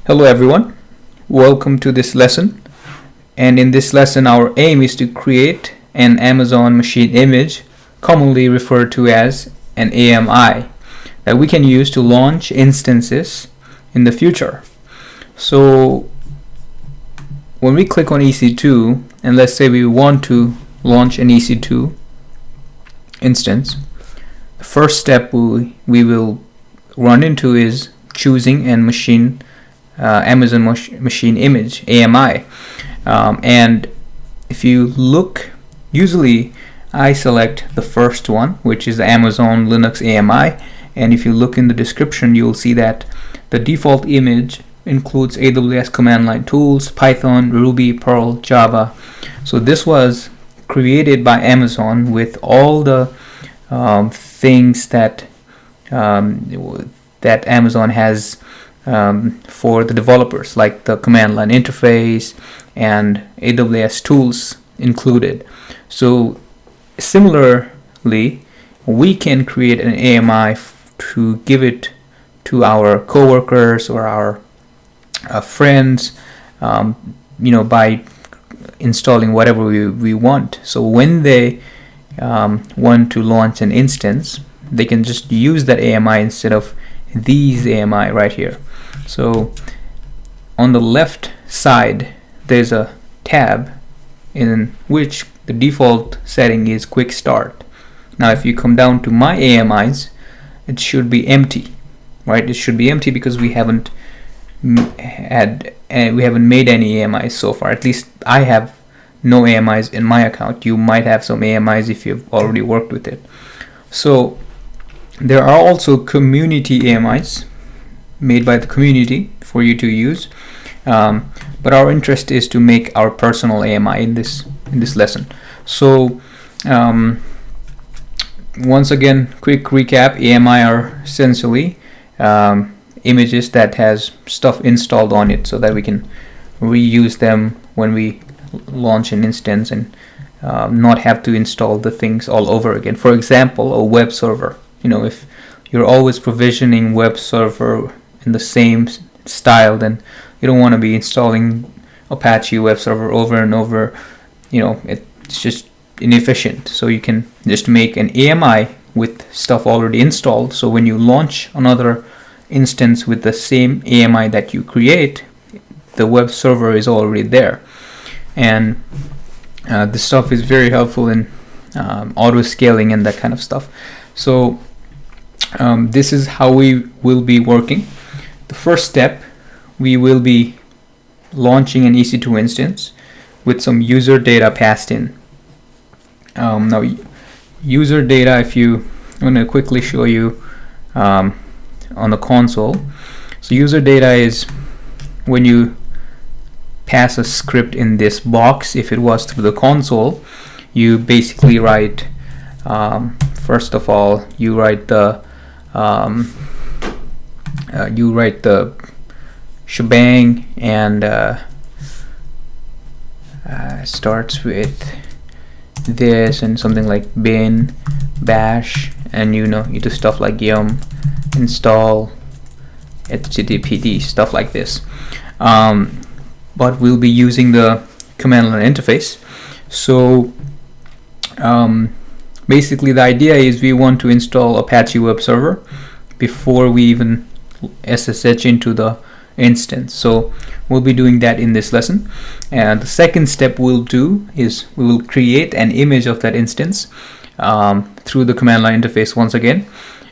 Hello everyone, welcome to this lesson. And in this lesson our aim is to create an Amazon machine image, commonly referred to as an AMI, that we can use to launch instances in the future. So when we click on EC2 and let's say we want to launch an EC2 instance, the first step we will run into is choosing an Amazon machine image, AMI. And if you look, usually I select the first one, which is the Amazon Linux AMI, and if you look in the description you'll see that the default image includes AWS command line tools, Python, Ruby, Perl, Java. So this was created by Amazon with all the things that Amazon has for the developers, like the command line interface and AWS tools included. So similarly, we can create an AMI to give it to our coworkers or our friends, by installing whatever we want. So when they want to launch an instance, they can just use that AMI instead of these AMI right here. So on the left side there's a tab in which the default setting is quick start. Now if you come down to my AMIs, it should be empty, right? It should be empty because we haven't made any AMIs so far. At least I have no AMIs in my account. You might have some AMIs if you've already worked with it. So there are also community AMIs made by the community for you to use, but our interest is to make our personal AMI in this lesson. So once again, quick recap: AMI are essentially images that has stuff installed on it so that we can reuse them when we launch an instance and not have to install the things all over again. For example, a web server. If you're always provisioning web server in the same style, then you don't want to be installing Apache web server over and over. It's just inefficient. So you can just make an AMI with stuff already installed, so when you launch another instance with the same AMI that you create, the web server is already there. And this stuff is very helpful in auto scaling and that kind of stuff. So this is how we will be working. The first step, we will be launching an EC2 instance with some user data passed in. Now user data, I'm going to quickly show you on the console. So user data is when you pass a script in this box. If it was through the console, you basically write, first of all, you write the shebang, and starts with this and something like bin bash, and you do stuff like yum install httpd, stuff like this. But we'll be using the command line interface. So basically the idea is we want to install Apache web server before we even SSH into the instance. So we'll be doing that in this lesson. And the second step we'll do is we will create an image of that instance through the command line interface once again.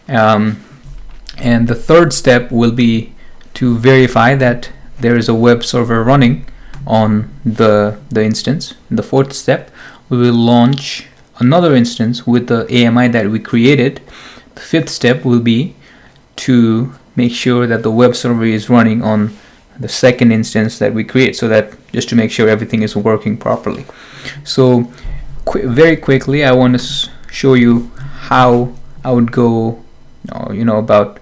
And the third step will be to verify that there is a web server running on the instance. In the fourth step, we will launch another instance with the AMI that we created. The fifth step will be to make sure that the web server is running on the second instance that we create, so that just to make sure everything is working properly. So very quickly, I want to show you how I would go about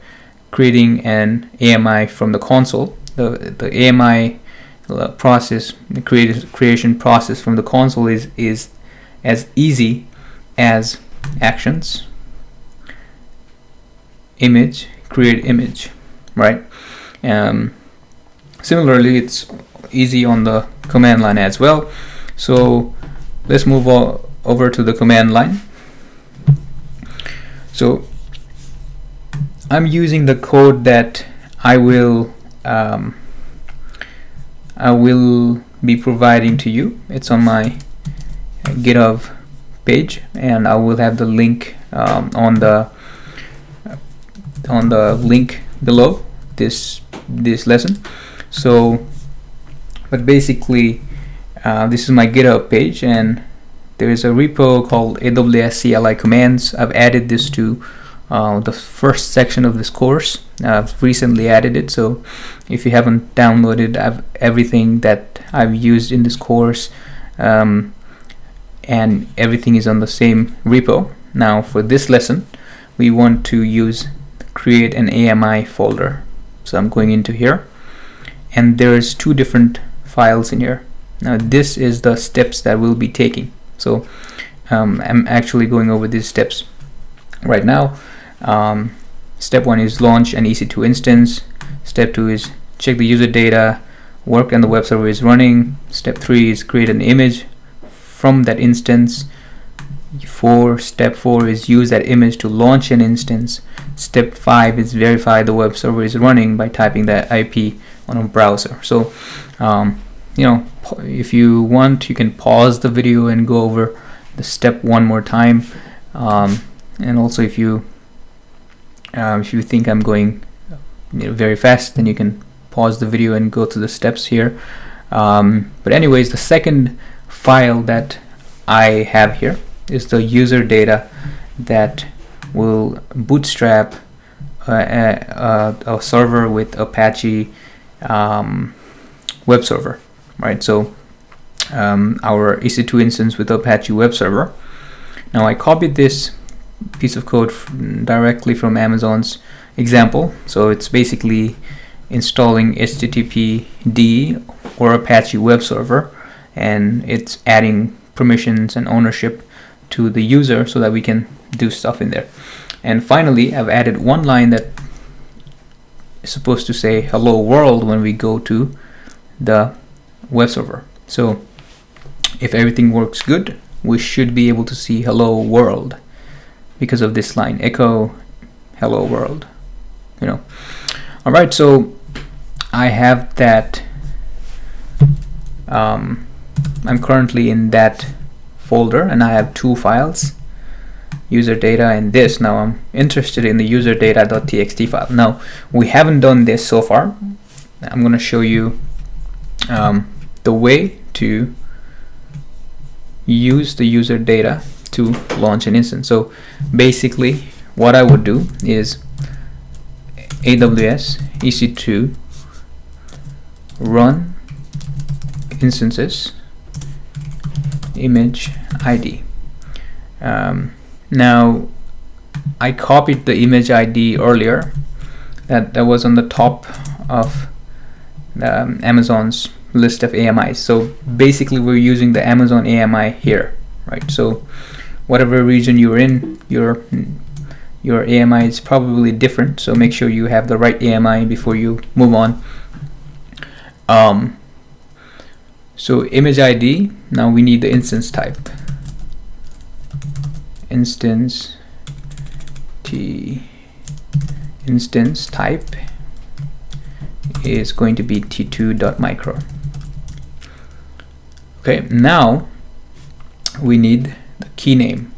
creating an AMI from the console. The AMI process, the creation process from the console is as easy as actions, image, create image, right? Similarly, it's easy on the command line as well. So let's move over to the command line. So I'm using the code that I will be providing to you. It's on my GitHub page, and I will have the link on the link below this lesson. So, but basically, this is my GitHub page, and there is a repo called AWS CLI commands. I've added this to the first section of this course. I've recently added it, so if you haven't downloaded everything that I've used in this course, and everything is on the same repo. Now for this lesson, we want to create an AMI folder. So I'm going into here, and there's two different files in here. Now this is the steps that we'll be taking. So I'm actually going over these steps right now. Step 1 is launch an EC2 instance. Step 2 is check the user data, work and the web server is running. Step 3 is create an image from that instance. Step 4 is use that image to launch an instance. Step 5 is verify the web server is running by typing the IP on a browser. So if you want, you can pause the video and go over the step one more time, and also if you think I'm going very fast, then you can pause the video and go through the steps here. But anyways, the second file that I have here is the user data that will bootstrap a server with Apache web server, right? So our EC2 instance with Apache web server. Now I copied this piece of code directly from Amazon's example. So it's basically installing HTTPD or Apache web server, and it's adding permissions and ownership to the user so that we can do stuff in there. And finally, I've added one line that is supposed to say hello world when we go to the web server. So if everything works good, we should be able to see hello world because of this line, echo hello world. All right, so I have that. I'm currently in that folder, and I have two files, user data and this. Now I'm interested in the user data.txt file. Now we haven't done this so far. I'm going to show you the way to use the user data to launch an instance. So basically what I would do is AWS EC2 run instances image ID. Now I copied the image ID earlier that was on the top of Amazon's list of AMIs. So basically we're using the Amazon AMI here, right? So whatever region you're in, your AMI is probably different, so make sure you have the right AMI before you move on. So image ID, now we need the instance type. Instance type is going to be t2.micro. Okay, now we need the key name.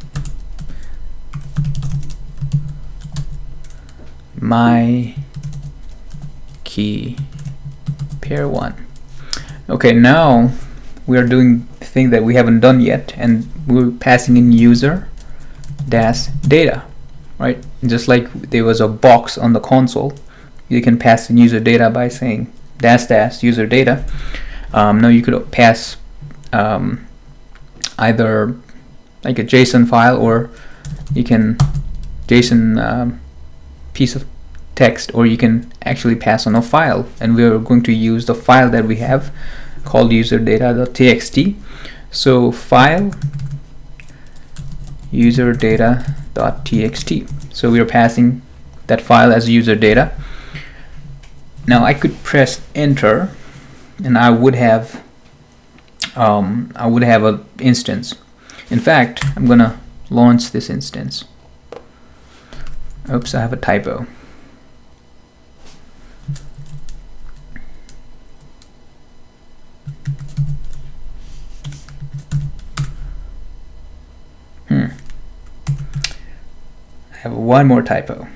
My key pair 1. Okay, now we are doing the thing that we haven't done yet, and we're passing in user dash data, right? Just like there was a box on the console, you can pass in user data by saying dash dash user data. Now you could pass either like a JSON file, or you can JSON piece of text, or you can actually pass on a file, and we're going to use the file that we have called user data.txt. So file user data.txt. So we are passing that file as user data. Now I could press enter and I would have an instance. In fact, I'm gonna launch this instance. Oops, I have a typo. I have one more typo.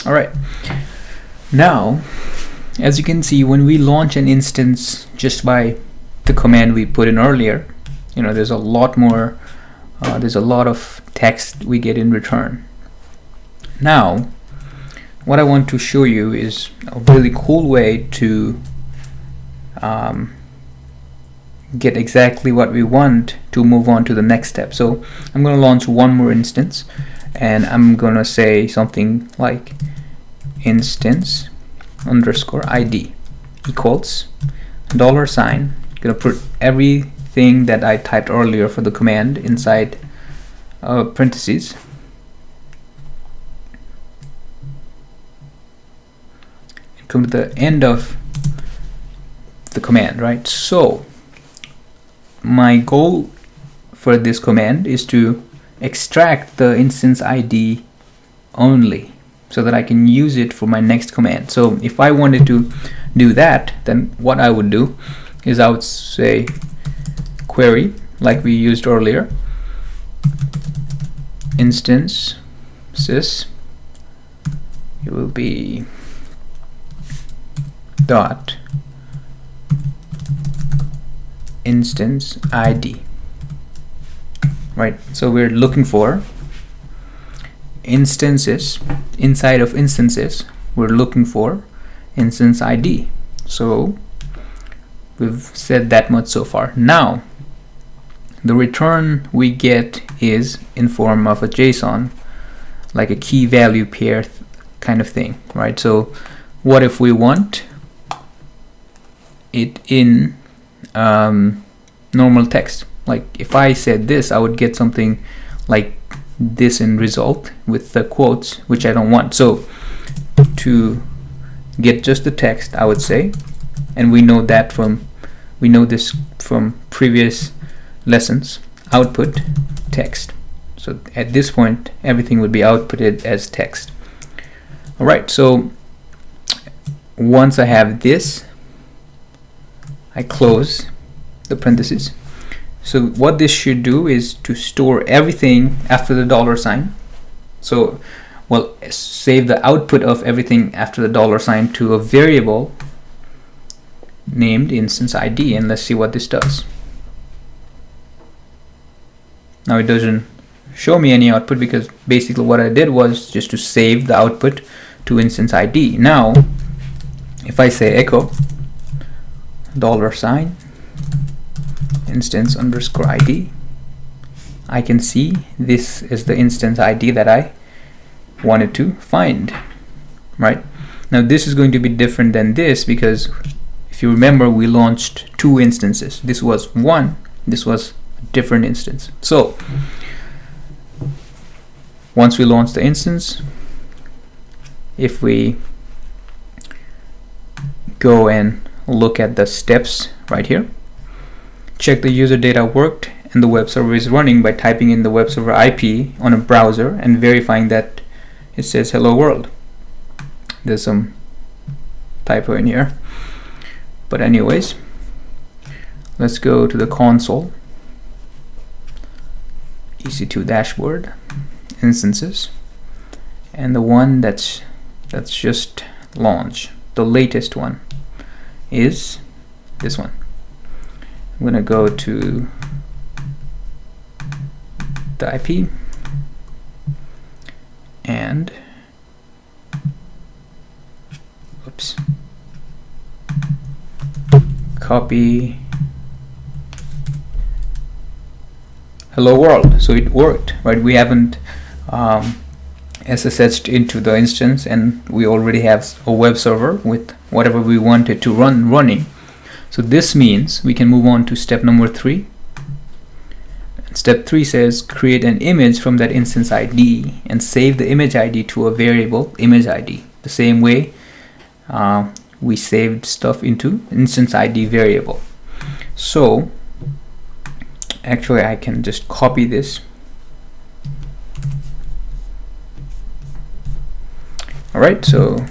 All right. Now, as you can see, when we launch an instance just by the command we put in earlier, you know, there's a lot more, there's a lot of text we get in return. Now, what I want to show you is a really cool way to get exactly what we want to move on to the next step. So I'm going to launch one more instance, and I'm going to say something like instance underscore ID equals $sign. I'm going to put everything that I typed earlier for the command inside parentheses. Come to the end of the command, right? So my goal for this command is to extract the instance ID only, so that I can use it for my next command. So if I wanted to do that, then what I would do is I would say query, like we used earlier, instance sys, it will be dot instance ID, right? So we're looking for instances. Inside of instances, we're looking for instance ID. So we've said that much so far. Now the return we get is in form of a JSON, like a key value pair kind of thing, right? So what if we want it in normal text? Like if I said this, I would get something like this in result with the quotes, which I don't want. So to get just the text, I would say, and we know this from previous lessons, output text. So at this point, everything would be outputted as text. All right, so once I have this, I close the parentheses. So what this should do is to store everything after the $sign. So we'll save the output of everything after the $sign to a variable named instance ID, and let's see what this does. Now it doesn't show me any output because basically what I did was just to save the output to instance ID. Now if I say echo $sign instance underscore ID, I can see this is the instance ID that I wanted to find, right? Now this is going to be different than this because if you remember, we launched two instances. This was one, this was a different instance. So once we launch the instance, if we go and look at the steps right here, check the user data worked and the web server is running by typing in the web server IP on a browser and verifying that it says hello world. There's some typo in here, but anyways, let's go to the console, EC2 dashboard, instances, and the one that's just launched, the latest one is this one. I'm gonna go to the IP and copy hello world. So it worked, right? We haven't SSH'd into the instance, and we already have a web server with whatever we wanted to running. So this means we can move on to step number 3. Step 3 says create an image from that instance ID and save the image ID to a variable image ID. The same way we saved stuff into instance ID variable. So actually I can just copy this. Alright, so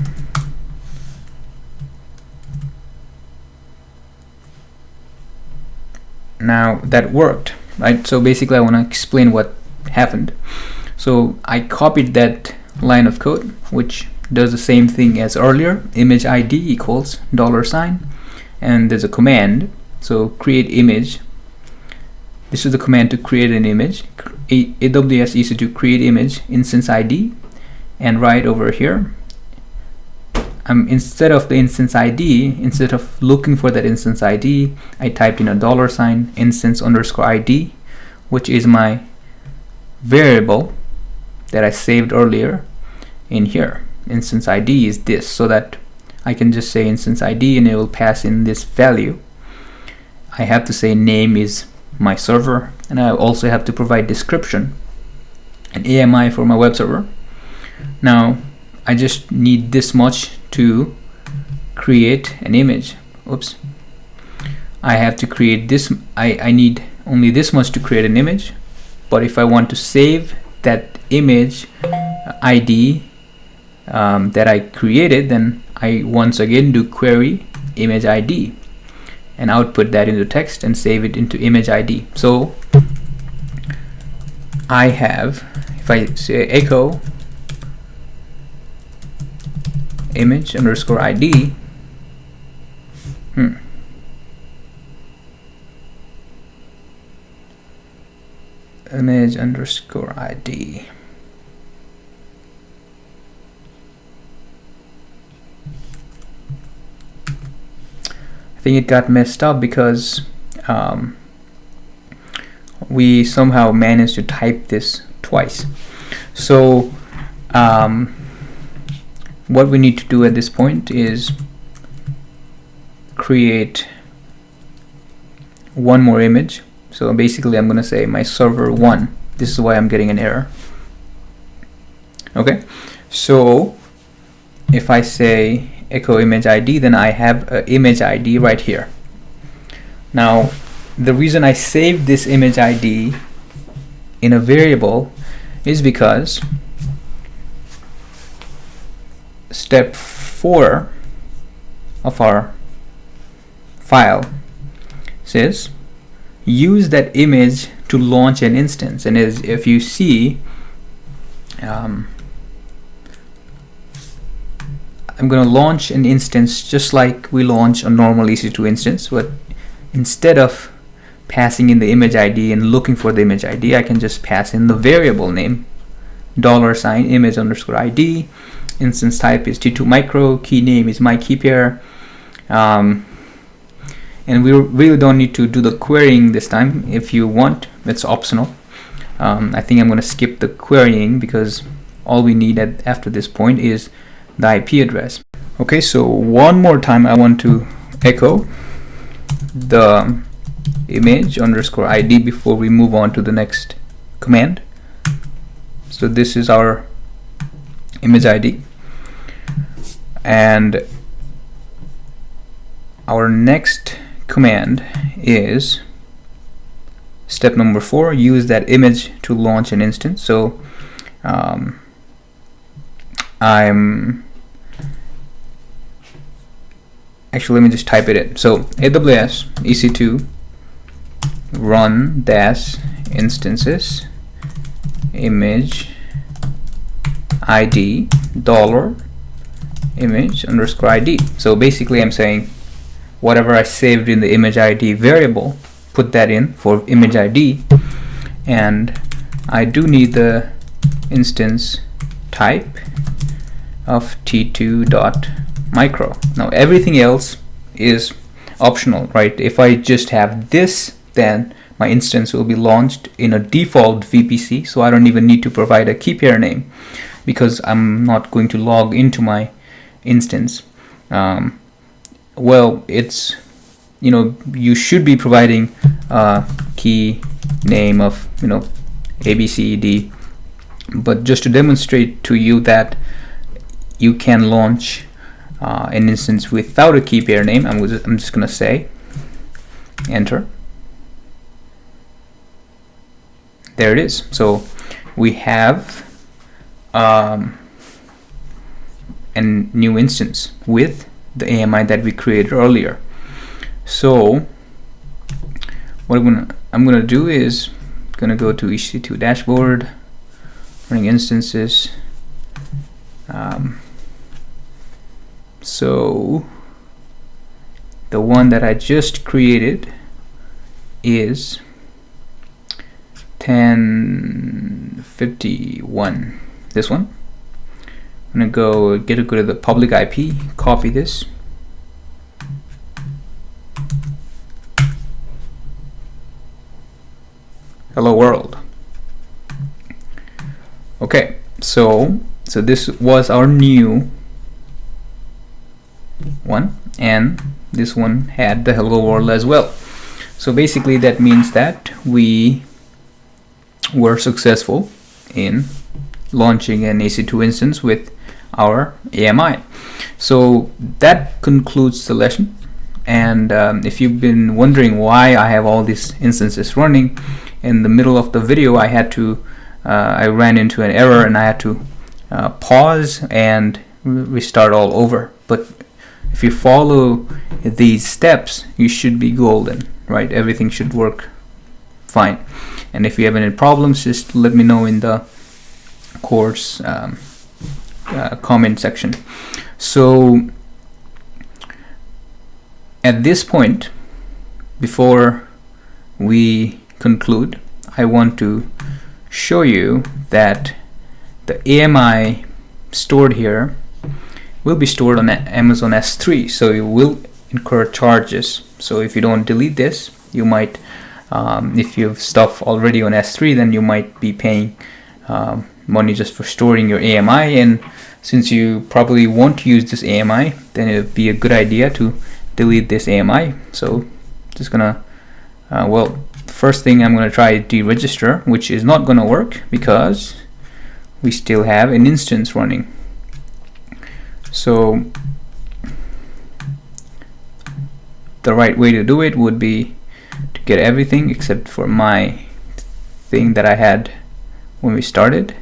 now that worked, right? So basically I want to explain what happened. So I copied that line of code, which does the same thing as earlier, image ID equals $, and there's a command, so create image. This is the command to create an image. AWS EC2 create image instance ID, and right over here, instead of the instance ID, instead of looking for that instance ID, I typed in a $ instance underscore ID, which is my variable that I saved earlier in here. Instance ID is this, so that I can just say instance ID and it will pass in this value. I have to say name is my server, and I also have to provide description and AMI for my web server. Now I just need this much to create an image. Oops. I have to create this. I need only this much to create an image, but if I want to save that image ID that I created, then I once again do query image ID and output that into text and save it into image ID. So I have, if I say echo image underscore ID, image underscore ID, I think it got messed up because we somehow managed to type this twice. So what we need to do at this point is create one more image. So basically I'm going to say my server 1. This is why I'm getting an error. Okay, so if I say echo image ID, then I have an image ID right here. Now the reason I saved this image ID in a variable is because step 4 of our file says use that image to launch an instance, and as if you see, I'm going to launch an instance just like we launch a normal EC2 instance, but instead of passing in the image ID and looking for the image ID, I can just pass in the variable name $image underscore ID. Instance type is T2 micro, key name is my key pair, and we really don't need to do the querying this time. If you want, it's optional. I think I'm going to skip the querying because all we need after this point is the IP address. Okay, so one more time I want to echo the image underscore ID before we move on to the next command. So this is our image ID, and our next command is step number 4, use that image to launch an instance. So actually, let me just type it in. So AWS EC2 run dash instances image ID $image underscore ID. So basically I'm saying whatever I saved in the image ID variable, put that in for image ID, and I do need the instance type of t2.micro. Now everything else is optional, right? If I just have this, then my instance will be launched in a default VPC, so I don't even need to provide a key pair name because I'm not going to log into my instance. Well, it's, you should be providing key name of ABCD. But just to demonstrate to you that you can launch an instance without a key pair name, I'm just gonna say enter. There it is. So we have a new instance with the AMI that we created earlier. So what I'm gonna do is gonna go to EC2 dashboard, running instances. So the one that I just created is 1051. This one. I'm gonna go go to the public IP, copy this. Hello world. Okay, so this was our new one, and this one had the hello world as well. So basically that means that we were successful in launching an EC2 instance with our AMI. So that concludes the lesson. And if you've been wondering why I have all these instances running, in the middle of the video I had to I ran into an error and I had to pause and restart all over. But if you follow these steps, you should be golden, right? Everything should work fine. And if you have any problems, just let me know in the course comment section. So at this point, before we conclude, I want to show you that the AMI stored here will be stored on Amazon S3, so you will incur charges. So if you don't delete this, you might if you have stuff already on S3, then you might be paying money just for storing your AMI, and since you probably won't use this AMI, then it would be a good idea to delete this AMI. So just gonna well, first thing I'm gonna try deregister, which is not gonna work because we still have an instance running. So the right way to do it would be to get everything except for my thing that I had when we started,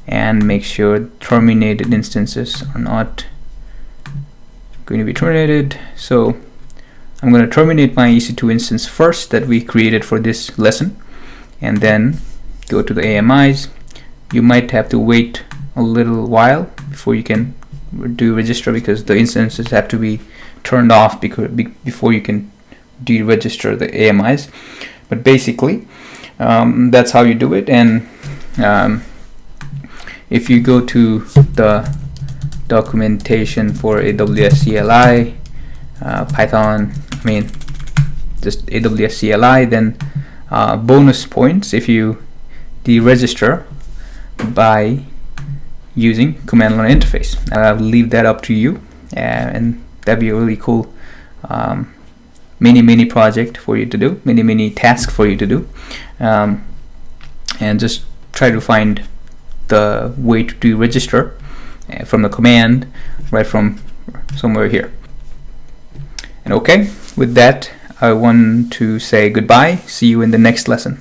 and make sure terminated instances are not going to be terminated. So I'm going to terminate my EC2 instance first that we created for this lesson, and then go to the AMIs. You might have to wait a little while before you can do register, because the instances have to be turned off before you can deregister the AMIs. But basically that's how you do it. And if you go to the documentation for AWS CLI, Python, just AWS CLI, then bonus points if you deregister by using command line interface. I'll leave that up to you, and that'd be a really cool mini project for you to do, mini task for you to do, and just try to find the way to deregister from the command right from somewhere here. And okay, with that, I want to say goodbye. See you in the next lesson.